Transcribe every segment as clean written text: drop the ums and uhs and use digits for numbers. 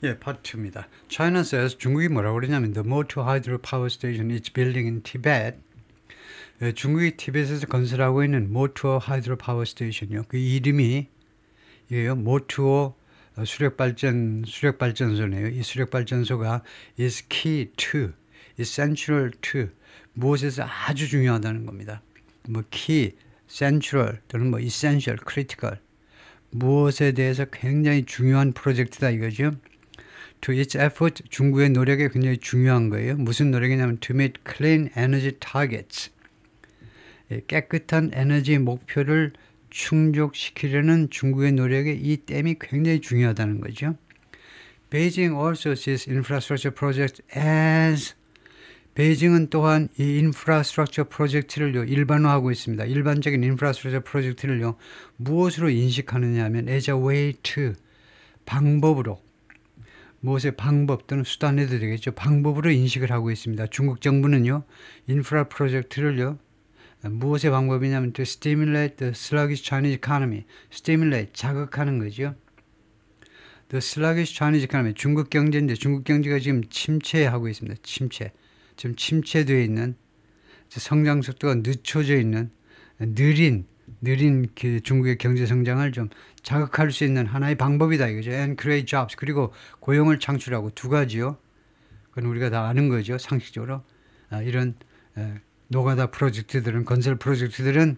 예, 파트 2입니다. China says 중국이 뭐라고 그러냐면 The Motu Hydro Power Station is building in Tibet. 예, 중국이 티벳에서 건설하고 있는 모투어 하이드로 파워 스테이션이요. 그 이름이 이게요. 모투어 수력발전소네요. 이 수력발전소가 is key to, essential to 무엇에서 아주 중요하다는 겁니다. 뭐 key, central 또는 뭐 essential, critical 무엇에 대해서 굉장히 중요한 프로젝트다 이거죠. To its effort 중국의 노력이 굉장히 중요한 거예요. 무슨 노력이냐면 to meet clean energy targets. 깨끗한 에너지 목표를 충족시키려는 중국의 노력에 이 댐이 굉장히 중요하다는 거죠. Beijing also sees infrastructure projects as 베이징은 또한 이 인프라스트럭처 프로젝트를요 일반화하고 있습니다. 일반적인 인프라스트럭처 프로젝트를요 무엇으로 인식하느냐 하면 as a way to 방법으로 무엇의 방법 또는 수단에도 되겠죠. 방법으로 인식을 하고 있습니다. 중국 정부는요 인프라 프로젝트를요 무엇의 방법이냐면 to stimulate the sluggish Chinese economy. stimulate, 자극하는 거죠. The sluggish Chinese economy. 중국 경제인데 중국 경제가 지금 침체하고 있습니다. 침체. 지금 침체되어 있는 성장 속도가 늦춰져 있는 느린 그 중국의 경제 성장을 좀 자극할 수 있는 하나의 방법이다 이거죠. And create jobs. 그리고 고용을 창출하고 두 가지요. 그건 우리가 다 아는 거죠. 상식적으로. 이런 노가다 프로젝트들은 건설 프로젝트들은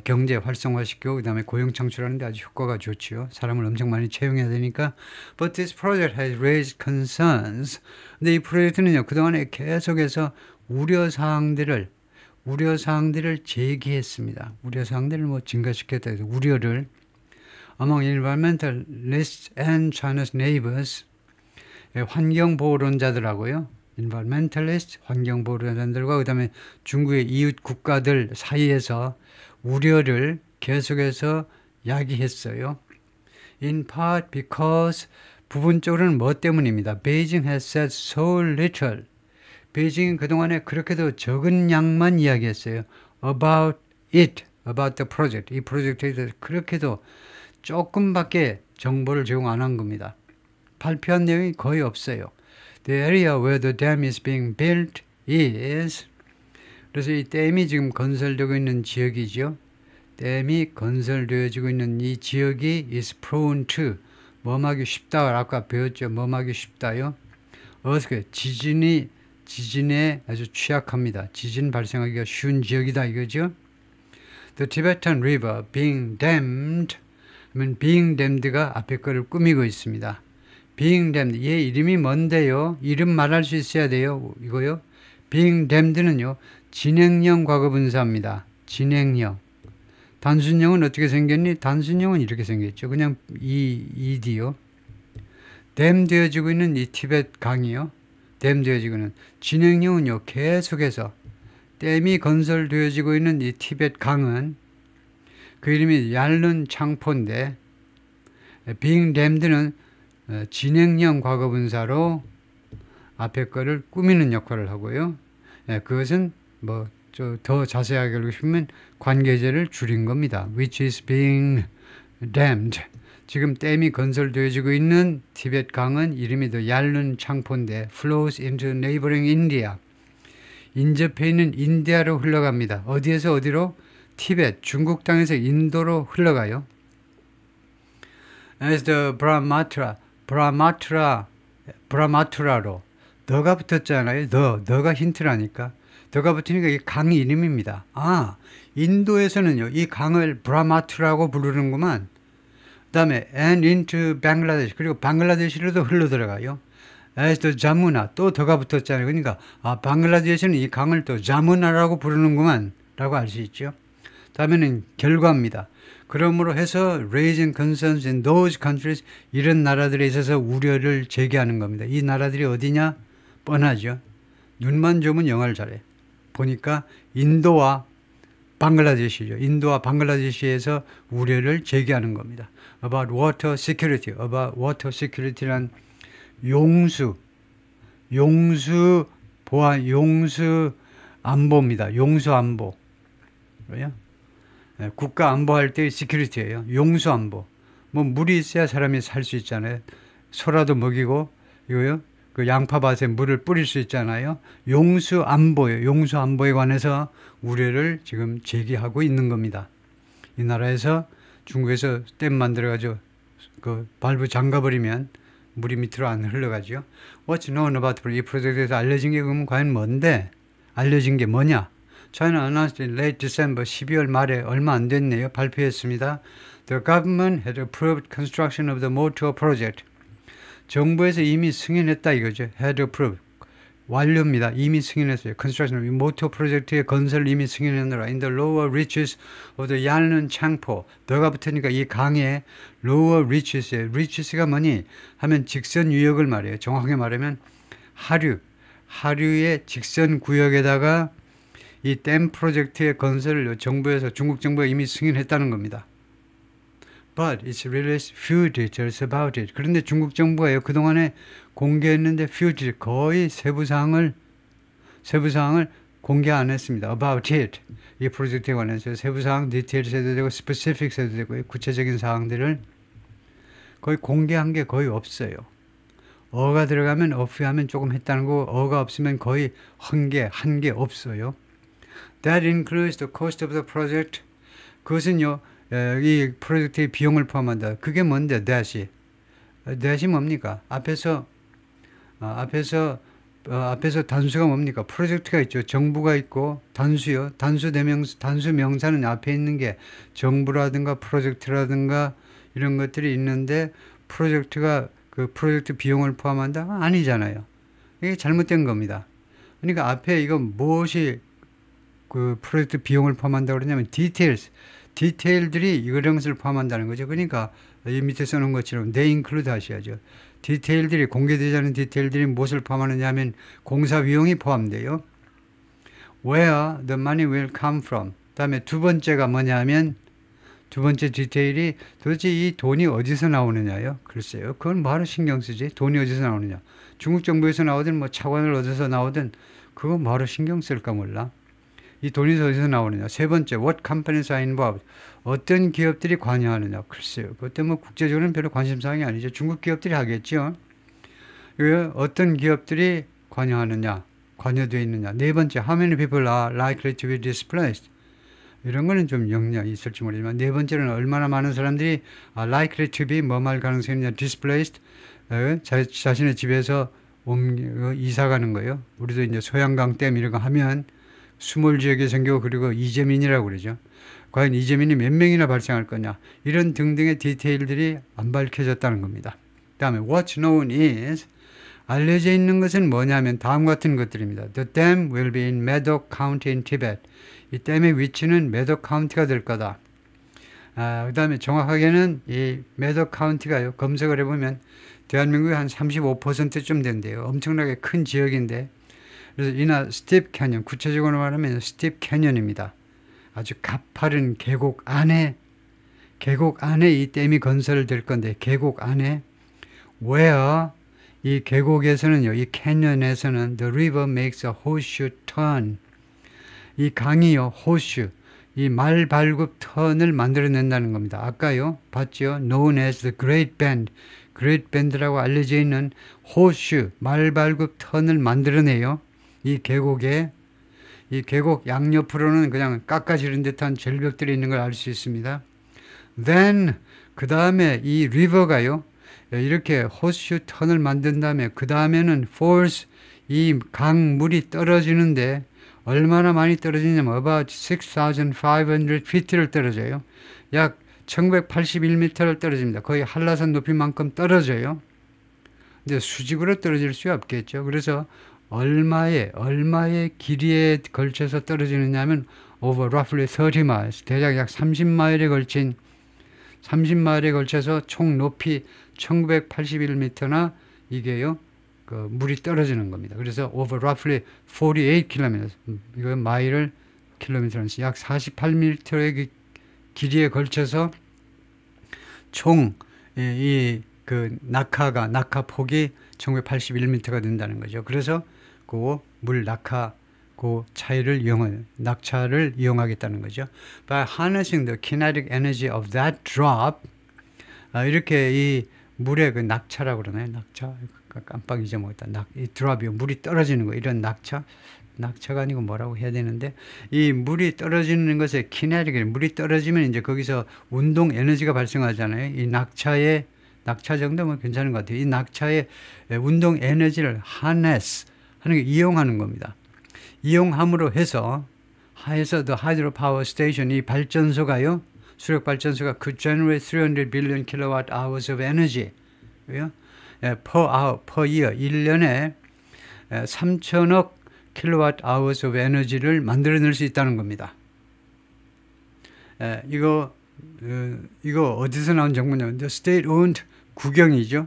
경제 활성화시키고 그다음에 고용 창출하는 데 아주 효과가 좋지요. 사람을 엄청 많이 채용해야 되니까. But this project has raised concerns. 근데 이 프로젝트는요. 그동안에 계속해서 우려사항들을 제기했습니다. 우려사항들을 뭐 증가시켰다 해서 우려를 among environmentalists and China's neighbors 환경보호론자들하고요. environmentalist, 환경보호론자들과 그 다음에 중국의 이웃 국가들 사이에서 우려를 계속해서 야기했어요. In part because 부분적으로는 뭐 때문입니다. Beijing has said so little. 베이징은 그동안에 그렇게도 적은 양만 이야기했어요. About it, about the project. 이 프로젝트에 대해서 그렇게도 조금밖에 정보를 제공 안 한 겁니다. 발표한 내용이 거의 없어요. The area where the dam is being built is 그래서 이 댐이 지금 건설되고 있는 지역이죠. 댐이 건설되어지고 있는 이 지역이 is prone to 뭐하기 쉽다. 아까 배웠죠. 뭐하기 쉽다요. 어떻게 지진에 아주 취약합니다. 지진 발생하기가 쉬운 지역이다 이거죠. The Tibetan River being dammed 그러면 being dammed가 앞에 거를 꾸미고 있습니다. being dammed 얘 이름이 뭔데요? 이름 말할 수 있어야 돼요. 이거요. being dammed는요. 진행형 과거분사입니다. 진행형. 단순형은 어떻게 생겼니? 단순형은 이렇게 생겼죠. 그냥 ed요. 댐되어지고 있는 이 티벳 강이요. 댐되어지고는 진행형은요. 계속해서 댐이 건설되어지고 있는 이 티벳 강은 그 이름이 얄른 창포인데 being dammed는 진행형 과거분사로 앞에 거를 꾸미는 역할을 하고요. 그것은 뭐 더 자세하게 알고 싶으면 관계제를 줄인 겁니다. Which is being dammed. 지금 댐이 건설되어지고 있는 티벳 강은 이름이 더 얄른 창포인데 flows into neighboring India. 인접해 있는 인디아로 흘러갑니다. 어디에서 어디로? 티벳, 중국 땅에서 인도로 흘러가요. As the 브라마트라로 더가 붙었잖아요. 더가 힌트라니까. 더가 붙으니까 이 강 이름입니다. 인도에서는요. 이 강을 브라마트라고 부르는구만. 그 다음에 and into Bangladesh 그리고 방글라데시로도 흘러들어가요. as the 자무나 또 더가 붙었잖아요. 그러니까 방글라데시는 이 강을 또 자무나라고 부르는구만 라고 알 수 있죠. 다음에는 결과입니다. 그러므로 해서 raising concerns in those countries 이런 나라들에 있어서 우려를 제기하는 겁니다. 이 나라들이 어디냐? 뻔하죠. 눈만 좋으면 영어를 잘해. 보니까 인도와 방글라데시죠. 인도와 방글라데시에서 우려를 제기하는 겁니다. About water security. About water security란 용수 보안, 용수 안보입니다. 용수 안보. 뭐야? 국가 안보할 때의 시큐리티예요. 용수 안보. 뭐 물이 있어야 사람이 살 수 있잖아요. 소라도 먹이고 이거요. 그 양파밭에 물을 뿌릴 수 있잖아요. 용수 안보에 관해서 우려를 지금 제기하고 있는 겁니다. 이 나라에서 중국에서 댐 만들어가지고 그 발부 잠가버리면 물이 밑으로 안 흘러가죠. What's known about 이 프로젝트에서 알려진 게 그러면 과연 뭔데? 알려진 게 뭐냐? China announced in late December 12월 말에 얼마 안 됐네요. 발표했습니다. The government had approved construction of the Motor project. 정부에서 이미 승인했다 이거죠. had approved. 완료입니다. 이미 승인했어요. construction, 이 모터 프로젝트의 건설을 이미 승인했노라. In the lower reaches of the Yanlun 창포. 너가 붙으니까 이 강의 lower reaches에 reaches가 뭐니? 하면 직선 유역을 말해요. 정확하게 말하면 하류의 직선 구역에다가 이 댐 프로젝트의 건설을 중국 정부가 이미 승인했다는 겁니다. But it's released few details about it. 그런데 중국 정부가 그동안에 공개했는데 few details, 거의 세부사항을 공개 안 했습니다. About it. 이 프로젝트에 관해서 세부사항, 디테일스 해도 되고, specifics 해도 되고, 구체적인 사항들을 거의 공개한 게 거의 없어요. 어가 들어가면 of 하면 조금 했다는 거고, 어가 없으면 거의 한 게 없어요. That includes the cost of the project. 그것은요, 이 프로젝트의 비용을 포함한다. 그게 뭔데, that이 뭡니까? 앞에서 단수가 뭡니까? 프로젝트가 있죠. 정부가 있고, 단수요. 단수 명사는 앞에 있는 게 정부라든가 프로젝트라든가 이런 것들이 있는데, 프로젝트가 그 프로젝트 비용을 포함한다? 아니잖아요. 이게 잘못된 겁니다. 그러니까 앞에 이거 무엇이 그 프로젝트 비용을 포함한다고 그러냐면 디테일들이 이런 것을 포함한다는 거죠. 그러니까 이 밑에 써놓은 것처럼 they include 하셔야죠. 디테일들이 공개되지 않은 디테일들이 무엇을 포함하느냐 하면 공사 비용이 포함돼요. Where the money will come from. 다음에 두 번째가 뭐냐 하면 두 번째 디테일이 도대체 이 돈이 어디서 나오느냐요. 글쎄요. 그건 뭐하러 신경 쓰지? 돈이 어디서 나오느냐. 중국 정부에서 나오든 뭐 차관을 얻어서 나오든 그거 뭐하러 신경 쓸까 몰라. 이 돈이 어디서 나오느냐. 세 번째, what companies are involved. 어떤 기업들이 관여하느냐. 글쎄요. 그것 때문에 국제적으로는 별로 관심사항이 아니죠. 중국 기업들이 하겠죠. 어떤 기업들이 관여하느냐, 관여되어 있느냐. 네 번째, how many people are likely to be displaced. 이런 거는 좀 영향이 있을지 모르지만 네 번째는 얼마나 많은 사람들이 are likely to be 뭐말 가능성이 있느냐. displaced. 자신의 집에서 이사 가는 거예요. 우리도 이제 소양강 댐 이런 거 하면 수몰 지역에 생기고 그리고 이재민이라고 그러죠. 과연 이재민이 몇 명이나 발생할 거냐. 이런 등등의 디테일들이 안 밝혀졌다는 겁니다. 그 다음에 what's known is 알려져 있는 것은 뭐냐면 다음 같은 것들입니다. The dam will be in Medoc County in Tibet. 이 댐의 위치는 메독 카운티가 될 거다. 그 다음에 정확하게는 이 메독 카운티가요. 검색을 해보면 대한민국의 한 35%쯤 된대요. 엄청나게 큰 지역인데 그래서 이나 스팁 캐년, 구체적으로 말하면 스팁 캐년입니다. 아주 가파른 계곡 안에 이 댐이 건설될 건데 계곡 안에 where 이 계곡에서는요, 이 캐년에서는 the river makes a horseshoe turn. 이 강이요, 호슈, 이 말발굽 턴을 만들어낸다는 겁니다. 아까요, 봤죠? known as the Great Bend. Great Bend라고 알려져 있는 호슈, 말발굽 턴을 만들어내요. 이 계곡에, 이 계곡 양옆으로는 그냥 깎아지른 듯한 절벽들이 있는 걸 알 수 있습니다. Then, 그 다음에 이 리버가요, 이렇게 호슈 턴을 만든 다음에, 그 다음에는 falls, 이 강물이 떨어지는데, 얼마나 많이 떨어지냐면, about 6,500 feet를 떨어져요. 약 1981m를 떨어집니다. 거의 한라산 높이만큼 떨어져요. 근데 수직으로 떨어질 수 없겠죠. 그래서 얼마의 길이에 걸쳐서 떨어지느냐 하면 over roughly 30 miles, 대략 약 30마일에 걸쳐서 총 높이 1981m나 이게요, 그 물이 떨어지는 겁니다. 그래서 over roughly 48 km, 이거 마일을 킬로미터는 약 48m의 길이에 걸쳐서 총 그 낙하 폭이 1981m가 된다는 거죠. 그래서 그 물 낙하 그 낙차를 이용하겠다는 거죠. By harnessing the kinetic energy of that drop, 이렇게 이 물의 그 낙차라고 그러나요? 낙차. 깜빡 잊어먹었다. 이 드랍이요. 물이 떨어지는 거. 이런 낙차. 낙차가 아니고 뭐라고 해야 되는데, 이 물이 떨어지는 것에 키네틱, 물이 떨어지면 이제 거기서 운동 에너지가 발생하잖아요. 이 낙차 정도면 괜찮은 것 같아요. 이 낙차의 운동 에너지를 harness 하는 게 이용하는 겁니다. 이용함으로 해서 the hydropower station, 이 발전소가요, 수력 발전소가 could generate 300 billion kilowatt hours of energy. per year, 1년에 3천억 킬로와트 hours of energy를 만들어낼 수 있다는 겁니다. 이거 어디서 나온 정보냐면 the state owned 국영이죠.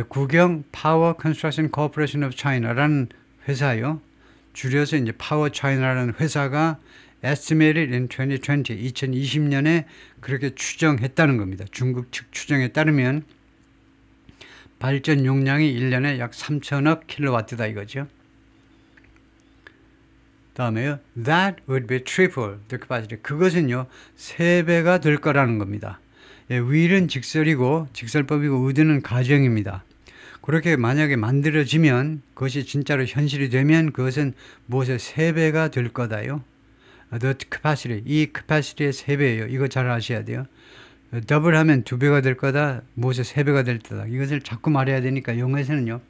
국영 Power Construction Corporation of China라는 회사요. 줄여서 이제 Power China라는 회사가 estimated in 2020년에 그렇게 추정했다는 겁니다. 중국 측 추정에 따르면 발전 용량이 1년에 약 3천억 킬로와트다 이거죠. 다음에요. That would be triple the capacity. 그것은요, 3배가 될 거라는 겁니다. 위는 직설이고 직설법이고 의도는 가정입니다. 그렇게 만약에 만들어지면 그것이 진짜로 현실이 되면 그것은 무엇의 3배가 될 거다요. The capacity, 이 capacity의 3배예요. 이거 잘 아셔야 돼요. 더블 하면 2배가 될 거다, 무엇의 3배가 될 거다. 이것을 자꾸 말해야 되니까 영어에서는요,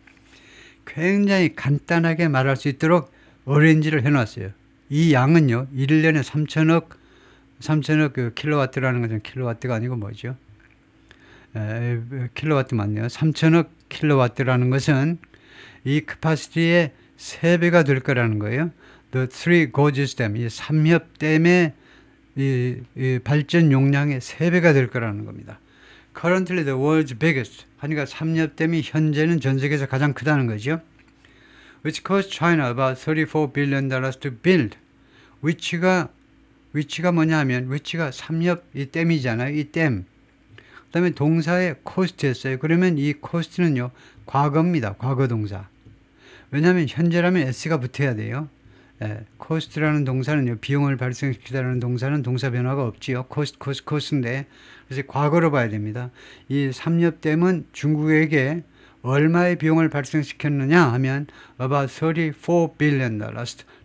굉장히 간단하게 말할 수 있도록 어레인지를 해놨어요. 이 양은요, 1년에 3천억 그 킬로와트라는 것은 킬로와트가 아니고 뭐죠? 킬로와트 맞네요. 3천억 킬로와트라는 것은 이 캐파시티의 3배가 될 거라는 거예요. The Three Gorges Dam, 이 삼협댐의 이 발전 용량의 3배가 될 거라는 겁니다. Currently the world's biggest. 하니까 삼협댐이 현재는 전 세계에서 가장 크다는 거죠. Which cost China about $34 billion to build. 위치가 뭐냐 하면, 위치가 삼협 이 댐이잖아요. 이 댐. 그 다음에 동사의 cost였어요. 그러면 이 cost는요, 과거입니다. 과거 동사. 왜냐하면 현재라면 s가 붙어야 돼요. cost라는 동사는요, 비용을 발생시키다라는 동사는 동사 변화가 없지요. cost인데, 그래서 과거로 봐야 됩니다. 이 삼협댐은 중국에게 얼마의 비용을 발생시켰느냐 하면 about $34 billion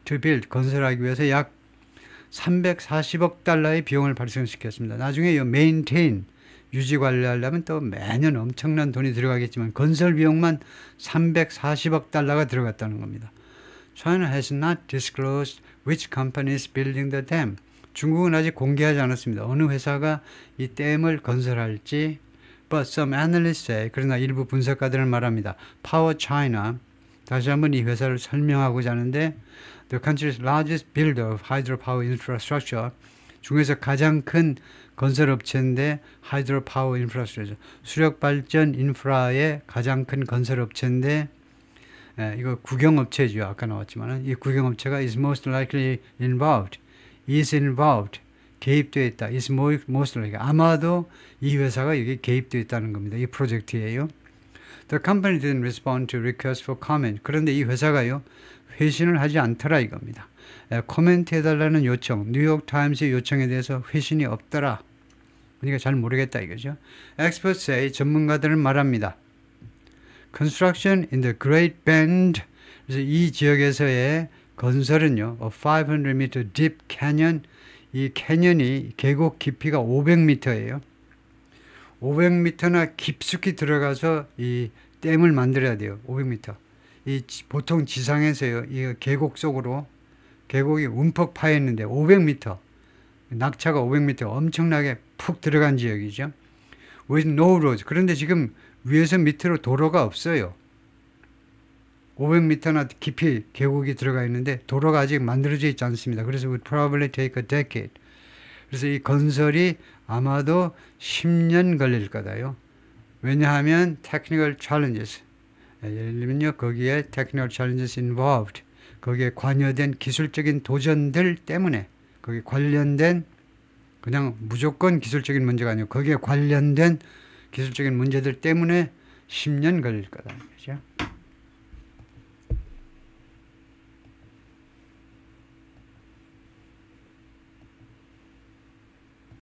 to build, 건설하기 위해서 약 340억 달러의 비용을 발생시켰습니다. 나중에 이 maintain, 유지 관리하려면 또 매년 엄청난 돈이 들어가겠지만 건설 비용만 340억 달러가 들어갔다는 겁니다. China has not disclosed which company is building the dam. 중국은 아직 공개하지 않았습니다. 어느 회사가 이 댐을 건설할지. But some analysts say, 그러나 일부 분석가들은 말합니다. Power China, 다시 한번 이 회사를 설명하고자 하는데, the country's largest builder of hydropower infrastructure, 중에서 가장 큰 건설업체인데 hydropower infrastructure, 수력발전 인프라의 가장 큰 건설업체인데, 이거 국영업체죠. 아까 나왔지만 이 국영업체가 is most likely involved, is involved, 개입되어 있다. is most likely, 아마도 이 회사가 여기 개입되어 있다는 겁니다. 이 프로젝트예요. The company didn't respond to requests for comment. 그런데 이 회사가요, 회신을 하지 않더라 이겁니다. 코멘트 해달라는 요청, 뉴욕타임스의 요청에 대해서 회신이 없더라. 그러니까 잘 모르겠다 이거죠. Experts say, 전문가들은 말합니다. Construction in the Great Bend, 그래서 이 지역에서의 건설은요, a 500m deep canyon, 이 캐년이 계곡 깊이가 500m예요. 500m나 깊숙이 들어가서 이 댐을 만들어야 돼요. 500m. 이 보통 지상에서요, 이 계곡 속으로 계곡이 움푹 파여 있는데 500m, 낙차가 500m, 엄청나게 푹 들어간 지역이죠. With no roads. 그런데 지금 위에서 밑으로 도로가 없어요. 500m나 깊이 계곡이 들어가 있는데 도로가 아직 만들어져 있지 않습니다. 그래서 would probably take a decade. 그래서 이 건설이 아마도 10년 걸릴 거다요. 왜냐하면 technical challenges. 예를 들면요, 거기에 technical challenges involved. 거기에 관여된 기술적인 도전들 때문에, 거기에 관련된, 그냥 무조건 기술적인 문제가 아니고 거기에 관련된 기술적인 문제들 때문에 10년 걸릴 거다. 그죠?